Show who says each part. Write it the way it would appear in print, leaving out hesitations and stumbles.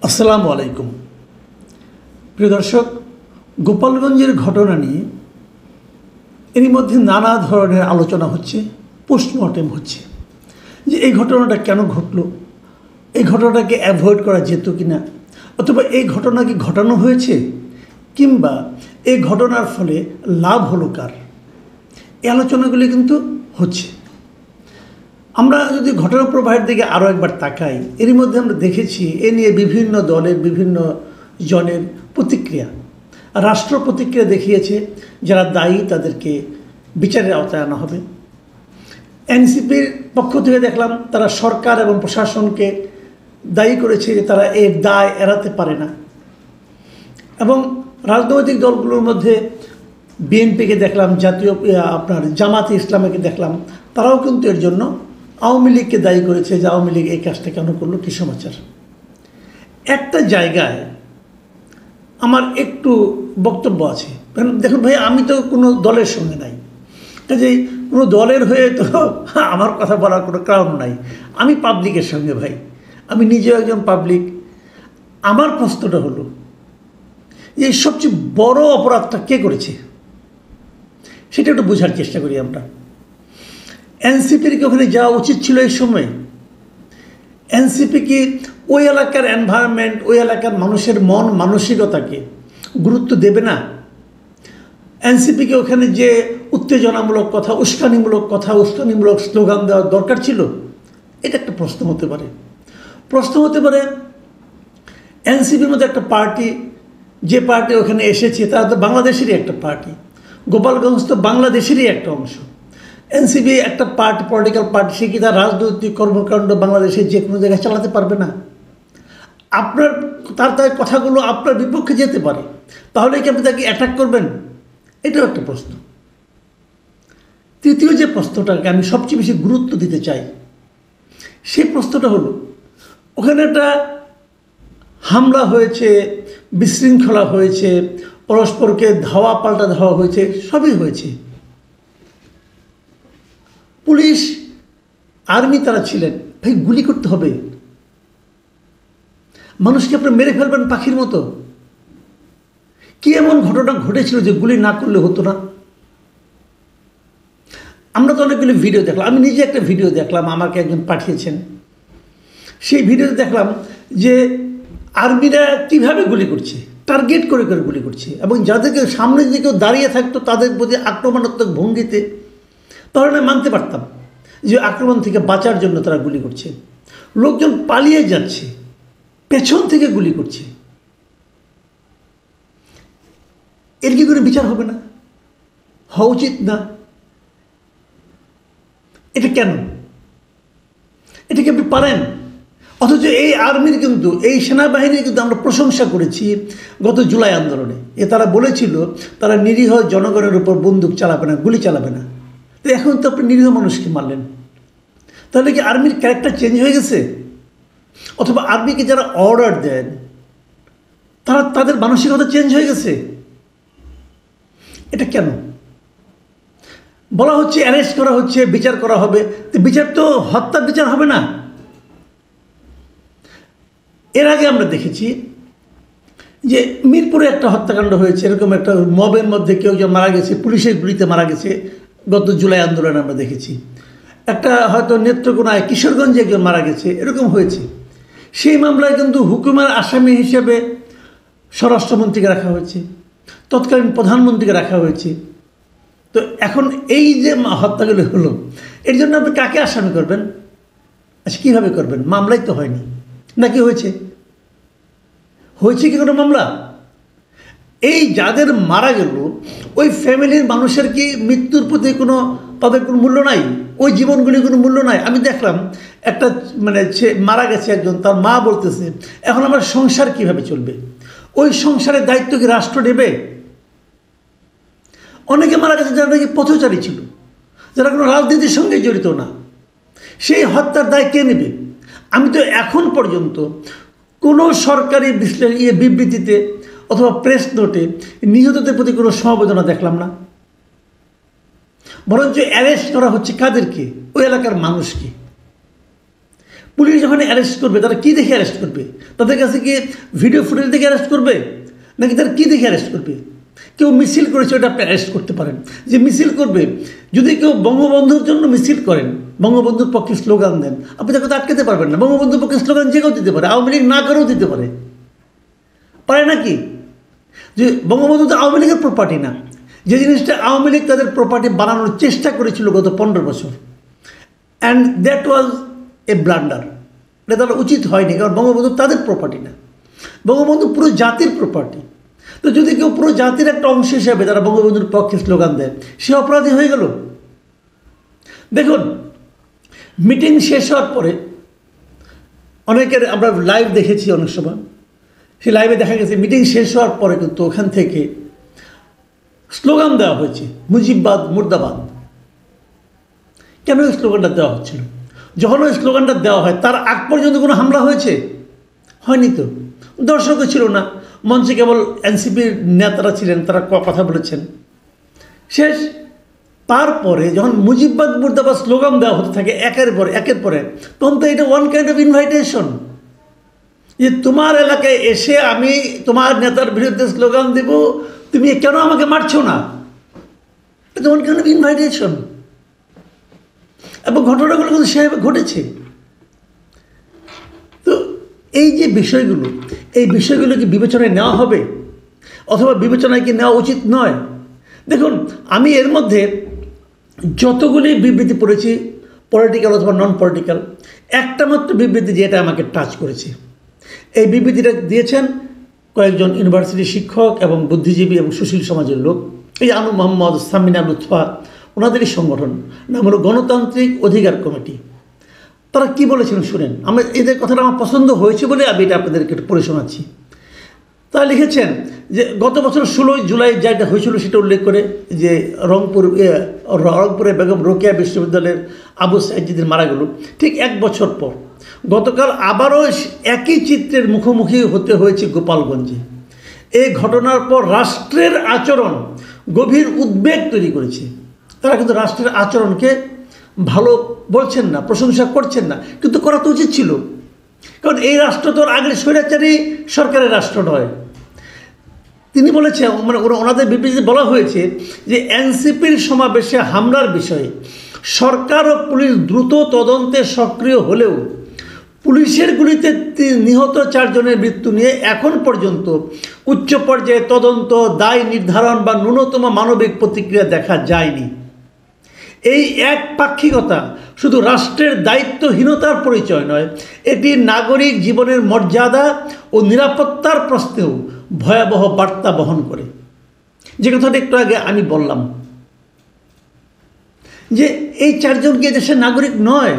Speaker 1: আসসালামু আলাইকুম প্রিয় দর্শক, গোপালগঞ্জের ঘটনা নিয়ে এরই মধ্যে নানা ধরনের আলোচনা হচ্ছে, পোস্টমর্টেম হচ্ছে যে এই ঘটনাটা কেন ঘটলো, এই ঘটনাটাকে অ্যাভয়েড করা যেত কি না, অথবা এই ঘটনা কি ঘটানো হয়েছে, কিংবা এই ঘটনার ফলে লাভ হলো কার, এই আলোচনাগুলি কিন্তু হচ্ছে। আমরা যদি ঘটনা প্রবাহের দিকে আরও একবার তাকাই, এরই মধ্যে আমরা দেখেছি এ নিয়ে বিভিন্ন দলের বিভিন্ন জনের প্রতিক্রিয়া। রাষ্ট্র প্রতিক্রিয়া দেখিয়েছে, যারা দায়ী তাদেরকে বিচারের আওতায় আনা হবে। এনসিপির পক্ষ থেকে দেখলাম তারা সরকার এবং প্রশাসনকে দায়ী করেছে যে তারা এর দায় এড়াতে পারে না। এবং রাজনৈতিক দলগুলোর মধ্যে বিএনপিকে দেখলাম, জামাতে ইসলামীকে দেখলাম, তারাও কিন্তু এর জন্য আওয়ামী লীগকে দায়ী করেছে যে আওয়ামী লীগ এই কাজটা কেন করলো, কী সমাচার। একটা জায়গায় আমার একটু বক্তব্য আছে। দেখুন ভাই, আমি তো কোনো দলের সঙ্গে নাই, কাজেই কোনো দলের হয়ে তো আমার কথা বলার কোনো কারণ নাই। আমি পাবলিকের সঙ্গে ভাই, আমি নিজেও একজন পাবলিক। আমার প্রশ্নটা হলো যে সবচেয়ে বড় অপরাধটা কে করেছে সেটা একটু বোঝার চেষ্টা করি আমরা। এনসিপির কি ওখানে যাওয়া উচিত ছিল এই সময়? এনসিপি কি ওই এলাকার এনভায়রনমেন্ট, ওই এলাকার মানুষের মন মানসিকতাকে গুরুত্ব দেবে না? এনসিপিকে ওখানে যে উত্তেজনামূলক কথা, উস্কানিমূলক স্লোগান দেওয়ার দরকার ছিল? এটা একটা প্রশ্ন হতে পারে। প্রশ্ন হতে পারে এনসিপির মধ্যে একটা পার্টি, যে পার্টি ওখানে এসেছে তারা তো বাংলাদেশেরই একটা পার্টি, গোপালগঞ্জ তো বাংলাদেশেরই একটা অংশ। এনসিপি একটা পার্টি, পলিটিক্যাল পার্টি, সে কি তার রাজনৈতিক কর্মকাণ্ড বাংলাদেশের যে কোনো জায়গায় চালাতে পারবে না? তার কথাগুলো আপনার বিপক্ষে যেতে পারে, তাহলে কি আপনি তাকে অ্যাটাক করবেন? এটাও একটা প্রশ্ন। তৃতীয় যে প্রশ্নটাকে আমি সবচেয়ে বেশি গুরুত্ব দিতে চাই, সেই প্রশ্নটা হলো, ওখানে একটা হামলা হয়েছে, বিশৃঙ্খলা হয়েছে, পরস্পরকে ধাওয়া পাল্টা ধাওয়া হয়েছে, সবই হয়েছে। পুলিশ, আর্মি তারা ছিলেন, ভাই গুলি করতে হবে? মানুষকে আপনি মেরে ফেলবেন পাখির মতো? কি এমন ঘটনা ঘটেছিল যে গুলি না করলে হতো না? আমরা তো অনেকগুলি ভিডিও দেখলাম, আমি নিজে একটা ভিডিও দেখলাম, আমাকে একজন পাঠিয়েছেন। সেই ভিডিওতে দেখলাম যে আর্মিরা কীভাবে গুলি করছে, টার্গেট করে করে গুলি করছে, এবং যাদেরকে সামনে যদি কেউ দাঁড়িয়ে থাকতো তাদের প্রতি আক্রমণাত্মক ভঙ্গিতে, তাহলে আমি মানতে পারতাম যে আক্রমণ থেকে বাঁচার জন্য তারা গুলি করছে। লোকজন পালিয়ে যাচ্ছে, পেছন থেকে গুলি করছে। এর কি করে বিচার হবে না? হওয়া উচিত না? এটা কেন? এটা কি আপনি পারেন? অথচ এই আর্মির কিন্তু, এই সেনাবাহিনীর কিন্তু আমরা প্রশংসা করেছি গত জুলাই আন্দোলনে। তারা বলেছিল তারা নিরীহ জনগণের উপর বন্দুক চালাবে না, গুলি চালাবে না। তো এখন তো আপনি নিরীহ মানুষকে মারলেন। তাহলে কি আর্মির ক্যারেক্টার চেঞ্জ হয়ে গেছে? অথবা আর্মিকে যারা অর্ডার দেন তাদের মানসিকতা চেঞ্জ হয়ে গেছে? এটা কেন? বলা হচ্ছে অ্যারেস্ট করা হচ্ছে, বিচার করা হবে। তো বিচার তো হত্যার বিচার হবে না? এর আগে আমরা দেখেছি যে মিরপুরে একটা হত্যাকাণ্ড হয়েছে, এরকম একটা মবের মধ্যে কেউ যে মারা গেছে, পুলিশের গুলিতে মারা গেছে, গত জুলাই আন্দোলনে আমরা দেখেছি। একটা হয়তো নেত্রকোনায়, কিশোরগঞ্জে একজন মারা গেছে, এরকম হয়েছে। সেই মামলায় কিন্তু হুকুমের আসামি হিসেবে স্বরাষ্ট্রমন্ত্রীকে রাখা হয়েছে, তৎকালীন প্রধানমন্ত্রীকে রাখা হয়েছে। তো এখন এই যে হত্যাগুলো হলো, এর জন্য আপনি কাকে আসামি করবেন? আচ্ছা, কীভাবে করবেন? মামলাই তো হয়নি, নাকি হয়েছে? হয়েছে কি কোনো মামলা? এই যাদের মারা গেল, ওই ফ্যামিলির মানুষের কি মৃত্যুর প্রতি তাদের কোনো মূল্য নাই? ওই জীবনগুলির কোনো মূল্য নাই? আমি দেখলাম একটা মারা গেছে একজন, তার মা বলতেছে এখন আমার সংসার কিভাবে চলবে? ওই সংসারের দায়িত্ব কি রাষ্ট্র নেবে? অনেকে মারা গেছে যারা নাকি পথচারী ছিল, যারা কোনো রাজনীতির সঙ্গে জড়িত না। সেই হত্যার দায় কে নেবে? আমি তো এখন পর্যন্ত কোনো সরকারি বিবৃতিতে অথবা প্রেস নোটে নিহতদের প্রতি কোনো সমবেদনা দেখলাম না। বরঞ্চ অ্যারেস্ট করা হচ্ছে কাদেরকে? ওই এলাকার মানুষকে। পুলিশ যখন অ্যারেস্ট করবে তারা কী দেখে অ্যারেস্ট করবে? তাদের কাছে কি ভিডিও ফুটেজ দেখে অ্যারেস্ট করবে, নাকি তারা কী দেখে অ্যারেস্ট করবে? কেউ মিছিল করেছে, ওটা আপনি অ্যারেস্ট করতে পারেন। যে মিছিল করবে, যদি কেউ বঙ্গবন্ধুর জন্য মিছিল করেন, বঙ্গবন্ধুর পক্ষে স্লোগান দেন, আপনি তাকে তো আটকাতে পারবেন না। বঙ্গবন্ধুর পক্ষে স্লোগান যে কেউ দিতে পারে, আওয়ামী লীগ না করেও দিতে পারে, পারে নাকি? যে বঙ্গবন্ধু তো আওয়ামী লীগের প্রপার্টি না। যে জিনিসটা আওয়ামী লীগ তাদের প্রপার্টি বানানোর চেষ্টা করেছিল গত 15 বছর, and that was A blunder. এটা তারা উচিত হয়নি, কারণ বঙ্গবন্ধু তাদের প্রপার্টি না, বঙ্গবন্ধু পুরো জাতির প্রপার্টি। তো যদি কেউ পুরো জাতির একটা অংশ হিসাবে তারা বঙ্গবন্ধুর পক্ষে স্লোগান দেয়, সে অপরাধী হয়ে গেল। দেখুন, মিটিং শেষ হওয়ার পরে অনেকের আমরা লাইভ দেখেছি, অনেক সময় সেই লাইভে দেখা গেছে মিটিং শেষ হওয়ার পরে কিন্তু ওখান থেকে স্লোগান দেওয়া হয়েছে, মুজিববাদ মুর্দাবাদ। কেন ওই স্লোগানটা দেওয়া হচ্ছিল? যখন ওই স্লোগানটা দেওয়া হয় তার আগ পর্যন্ত কোনো হামলা হয়েছে? হয়নি তো। দর্শকও ছিল না, মঞ্চে কেবল এনসিপির নেতারা ছিলেন, তারা কথা বলেছেন, শেষ। তারপরে যখন মুজিববাদ মুর্দাবাদ স্লোগান দেওয়া হতে থাকে একের পরে, তখন তো এটা ওয়ান কাইন্ড অফ ইনভাইটেশন, যে তোমার এলাকায় এসে আমি তোমার নেতার বিরুদ্ধে স্লোগান দেব, তুমি কেন আমাকে মারছো না? এটা ওয়ান কাইন্ড অফ ইনভাইটেশন। এবং ঘটনাগুলো কিন্তু সেভাবে ঘটেছে। তো এই যে বিষয়গুলো, এই বিষয়গুলো কি বিবেচনায় নেওয়া হবে, অথবা বিবেচনায় কি নেওয়া উচিত নয়? দেখুন, আমি এর মধ্যে যতগুলি বিবৃতি পড়েছি, পলিটিক্যাল অথবা নন পলিটিক্যাল, একটা মাত্র বিবৃতি যেটা আমাকে টাচ করেছে, এই বিবৃতিটা দিয়েছেন কয়েকজন ইউনিভার্সিটি শিক্ষক এবং বুদ্ধিজীবী এবং সুশীল সমাজের লোক। এই আনু মোহাম্মদ, সামিনা লুৎফা, ওনাদেরই সংগঠন, নাম হলো গণতান্ত্রিক অধিকার কমিটি। তারা কি বলেছিলেন শুনেন। এদের কথাটা আমার পছন্দ হয়েছে বলে আমি এটা আপনাদেরকে একটু পড়ে শোনাচ্ছি। তারা লিখেছেন যে গত বছর 16 জুলাই যেটা হয়েছিল সেটা উল্লেখ করে, যে রংপুরে বেগম রোকেয়া বিশ্ববিদ্যালয়ের আবু সাইজিদের মারা গেল ঠিক 1 বছর পর গতকাল আবারও একই চিত্রের মুখোমুখি হতে হয়েছে গোপালগঞ্জে। এই ঘটনার পর রাষ্ট্রের আচরণ গভীর উদ্বেগ তৈরি করেছে। তারা কিন্তু রাষ্ট্রের আচরণকে ভালো বলছেন না, প্রশংসা করছেন না, কিন্তু করা তো উচিত ছিল, কারণ এই রাষ্ট্র তো আগের স্বৈরাচারী সরকারের রাষ্ট্র নয়। তিনি বলেছেন, মানে ওনাদের বিবৃতিতে বলা হয়েছে যে এনসিপির সমাবেশে হামলার বিষয়ে সরকার ও পুলিশ দ্রুত তদন্তে সক্রিয় হলেও পুলিশের গুলিতে নিহত 4 জনের মৃত্যু নিয়ে এখন পর্যন্ত উচ্চ পর্যায়ে তদন্ত, দায় নির্ধারণ বা ন্যূনতম মানবিক প্রতিক্রিয়া দেখা যায়নি। এই একপাক্ষিকতা শুধু রাষ্ট্রের দায়িত্বহীনতার পরিচয় নয়, এটি নাগরিক জীবনের মর্যাদা ও নিরাপত্তার প্রশ্নেও ভয়াবহ বার্তা বহন করে। যে কথাটা একটু আগে আমি বললাম, যে এই 4 জন কি দেশের নাগরিক নয়?